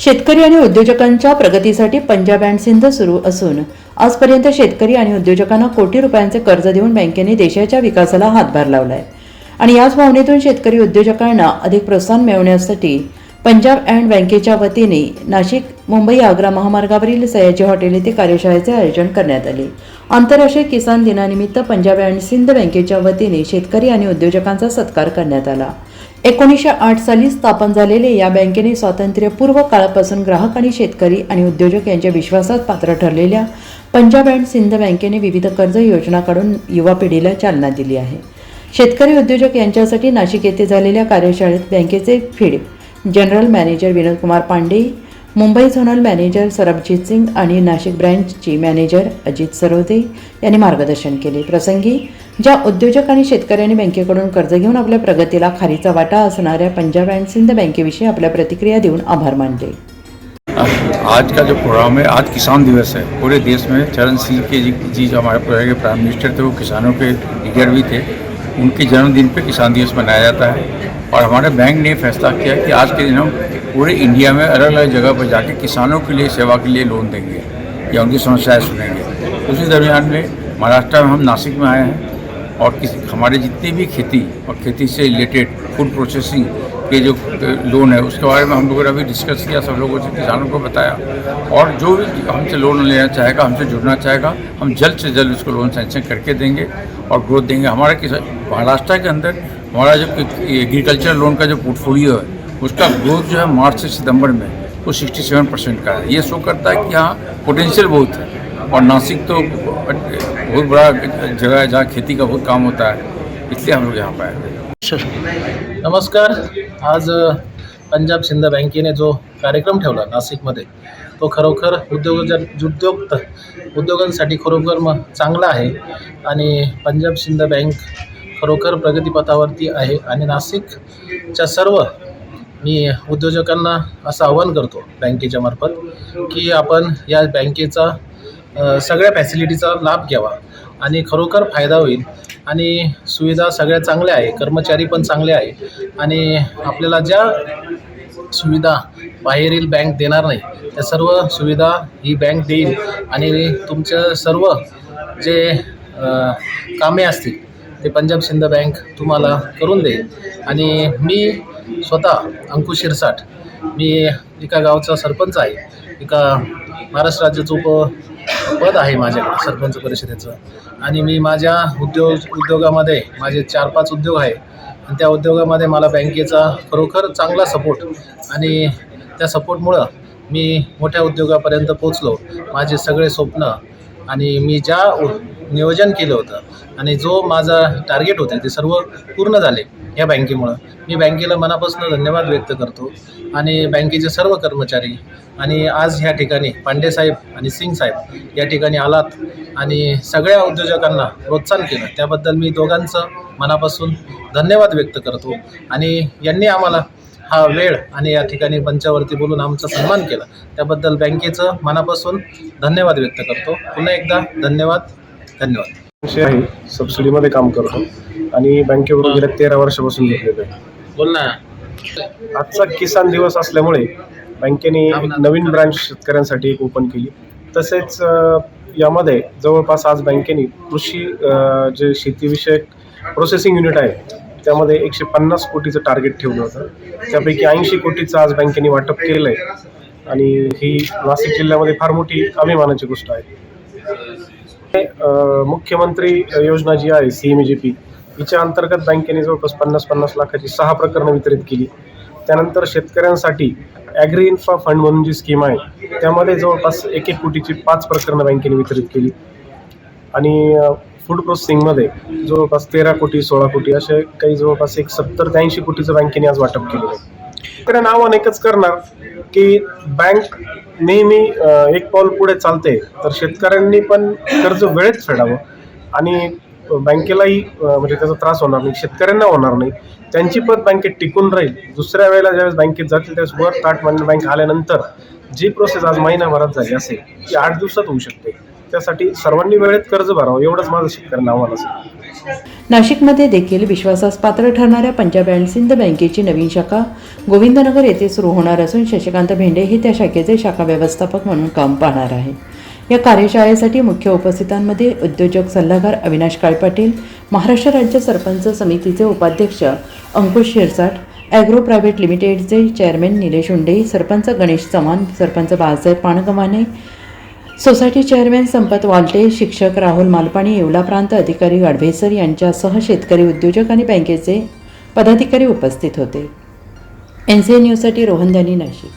शेतकरी आणि उद्योजकांच्या प्रगतीसाठी पंजाब अँड सिंध सुरू असून आजपर्यंत शेतकरी आणि उद्योजकांना कोटी रुपयांचे कर्ज देऊन बँकेने देशाच्या विकासाला हातभार लावलाय आणि याच भावनेतून शेतकरी उद्योजकांना अधिक प्रोत्साहन मिळवण्यासाठी पंजाब अँड बँकेच्या वतीने नाशिक मुंबई आग्रा महामार्गावरील सयाजी हॉटेल येथे कार्यशाळेचे आयोजन करण्यात आले। आंतरराष्ट्रीय किसान दिनानिमित्त पंजाब अँड सिंध बँकेच्या वतीने शेतकरी आणि उद्योजकांचा सत्कार करण्यात आला। 1908 साली स्थापन झालेल्या या बँकेने स्वातंत्र्यपूर्व काळापासून ग्राहक आणि शेतकरी आणि उद्योजक यांच्या विश्वासात पात्र ठरलेल्या पंजाब अँड सिंध बँकेने विविध कर्ज योजना काढून युवा पिढीला चालना दिली आहे। शेतकरी उद्योजक यांच्यासाठी नाशिक येथे झालेल्या कार्यशाळेत बँकेचे feed general manager Vinod Kumar Pandey, Mumbai zonal manager Sarabjit Singh आणि नाशिक ब्रँचचे मॅनेजर अजित सरोदे यांनी मार्गदर्शन केले। प्रसंगी ज्या उद्योजक आणि शेतकऱ्यांनी बँकेकडून कर्ज घेऊन आपल्या प्रगतीला खारीचा वाटा असणाऱ्या पंजाब अँड सिंध बँकेविषयी आपल्या प्रतिक्रिया देऊन आभार मानले। आज का जो प्रोग्राम है, आज किसान दिवस है। पूरे देश में चरण सिंह के जी जो हमारे पूरे प्राइम मिनिस्टर थे, वो किसानों के लीडर भी थे। उनके जन्मदिन पे किसान दिवस मनाया जाता है और हमारे बैंक ने फैसला किया कि आज के दिन हम पूरे इंडिया में अलग अलग जगह पर जाके किसानों के लिए सेवा के लिए लोन देंगे या उनकी समस्याएं सुनेंगे। उसी दरमियान में महाराष्ट्र में हम नासिक में आए हैं और हमारे जितनी भी खेती और खेती से रिलेटेड फूड प्रोसेसिंग के जो लोन है उसके बारे में हम लोगों ने अभी डिस्कस किया, सब लोगों से किसानों को बताया। और जो भी हमसे लोन लेना चाहेगा, हमसे जुड़ना चाहेगा, हम जल्द से जल्द उसको लोन सैंक्शन करके देंगे और ग्रोथ देंगे। हमारे महाराष्ट्र के अंदर हमारा जो एग्रीकल्चर लोन का जो पोर्टफोलियो है उसका ग्रोथ जो है मार्च से सितंबर में वो 67% का है। ये शो करता है कि यहाँ पोटेंशियल बहुत है और नासिक तो बहुत बड़ा जगह है जहाँ खेती का बहुत काम होता है, इसलिए हम लोग यहाँ पर आए। नमस्कार। आज पंजाब सिंध बँकेने जो कार्यक्रम ठेवला नाशिकमध्ये तो खरोखर उद्योगांसाठी खरोखर चांगला आहे आणि पंजाब सिंध बँक खरोखर प्रगतीपथावरती आहे आणि नाशिकच्या सर्व मी उद्योजकांना असं आवाहन करतो बँकेच्या मार्फत की आपण या बँकेचा सगळ्या फॅसिलिटीचा लाभ घ्यावा आणि खरोखर फायदा होईल आणि सुविधा सगळ्या चांगल्या आहे, कर्मचारी पण चांगले आहे आणि आपल्याला ज्या सुविधा बाहेरील बँक देणार नाही त्या सर्व सुविधा ही बँक देईल आणि तुमच्या सर्व जे कामे असतील ते पंजाब सिंध बँक तुम्हाला करून देईल। आणि मी स्वतः अंकुश शिरसाट, मी एका गावचा सरपंच आहे, एका महाराष्ट्र राज्याचं पद आहे माझ्याकडे सरपंच परिषदेचं आणि मी माझ्या उद्योगामध्ये माझे 4-5 उद्योग आहे आणि त्या उद्योगामध्ये मला बँकेचा खरोखर चांगला सपोर्ट आणि त्या सपोर्टमुळं मी मोठ्या उद्योगापर्यंत पोचलो। माझे सगळे स्वप्न आणि मी ज्या नियोजन केलं होतं आणि जो माझा टार्गेट होते ते सर्व पूर्ण झाले या बँकेमुळं। मी बँकेला मनापासून धन्यवाद व्यक्त करतो आणि बँकेचे सर्व कर्मचारी आणि आज ह्या ठिकाणी पांडे साहेब आणि सिंग साहेब या ठिकाणी आलात आणि सगळ्या उद्योजकांना प्रोत्साहन केलं त्याबद्दल मी दोघांचं मनापासून धन्यवाद व्यक्त करतो आणि यांनी आम्हाला हा वेळ आणि या ठिकाणी मंचावरती बोलून आमचा सन्मान केला त्याबद्दल बँकेचं मनापासून धन्यवाद व्यक्त करतो। पुन्हा एकदा धन्यवाद। आहे सबसिडीमध्ये काम करतो आणि बँकेकडून गेल्या 13 वर्षापासून घेतलेलं आहे। बोल ना। आजचा किसान दिवस असल्यामुळे बँकेने एक नवीन ब्रांच शेतकऱ्यांसाठी एक ओपन केली। तसेच यामध्ये जवळपास आज बँकेने कृषी जे शेतीविषयक प्रोसेसिंग युनिट आहे त्यामध्ये 150 कोटीचं टार्गेट ठेवलं होतं, त्यापैकी 80 कोटीचं आज बँकेने वाटप केलं आहे आणि ही नाशिक जिल्ह्यामध्ये फार मोठी अभिमानाची गोष्ट आहे। मुख्यमंत्री योजना जी आहे CMGP हिच्या अंतर्गत बँकेने जवळपास 50 लाखाची 6 प्रकरणं वितरित केली। त्यानंतर शेतकऱ्यांसाठी ॲग्री इन्फ्रा फंड म्हणून जी स्कीम आहे त्यामध्ये जवळपास 1 कोटीची 5 प्रकरणं बँकेने वितरित केली आणि फूड प्रोसेसिंगमध्ये जवळपास 13 कोटी 16 कोटी असे काही जवळपास 70 ते 80 कोटीचं बँकेने आज वाटप केलेलं आहे। शेतकऱ्यांना आव्हान एकच करणार की बँक नेहमी एक पाऊल पुढे चालते, तर शेतकऱ्यांनी पण कर्ज वेळेत फेडावं आणि बँकेलाही म्हणजे त्याचा त्रास होणार नाही, शेतकऱ्यांना होणार नाही, त्यांची पत बँकेत टिकून राहील। दुसऱ्या वेळेला ज्यावेळेस बँकेत जातील त्यावेळेस वर ताट मानून बँक आल्यानंतर जी प्रोसेस आज महिनाभरात झाली असेल ती 8 दिवसात होऊ शकते। त्यासाठी सर्वांनी वेळेत कर्ज भरावं एवढंच माझं शेतकऱ्यांना आव्हान असेल। नाशिकमध्ये देखील विश्वासास पात्र ठरणाऱ्या पंजाब अँड सिंध बँकेची नवीन शाखा गोविंदनगर येथे सुरू होणार असून शशिकांत भेंडे हे त्या शाखेचे शाखा व्यवस्थापक म्हणून काम पाहणार आहे. या कार्यशाळेसाठी मुख्य उपस्थितांमध्ये उद्योजक सल्लागार अविनाश काळपाटील, महाराष्ट्र राज्य सरपंच समितीचे उपाध्यक्ष अंकुश शिरसाट, ॲग्रो प्रायव्हेट लिमिटेडचे चेअरमॅन निलेश उंडे, सरपंच गणेश चव्हाण, सरपंच बाळासाहेब पाणगव्हाणे, सोसायटी चेअरमॅन संपत वालटे, शिक्षक राहुल मालपाणी, येवला प्रांत अधिकारी गाढवेसर यांच्यासह शेतकरी उद्योजक आणि बँकेचे पदाधिकारी उपस्थित होते. NCN न्यूजसाठी रोहन दानी, नाशिक.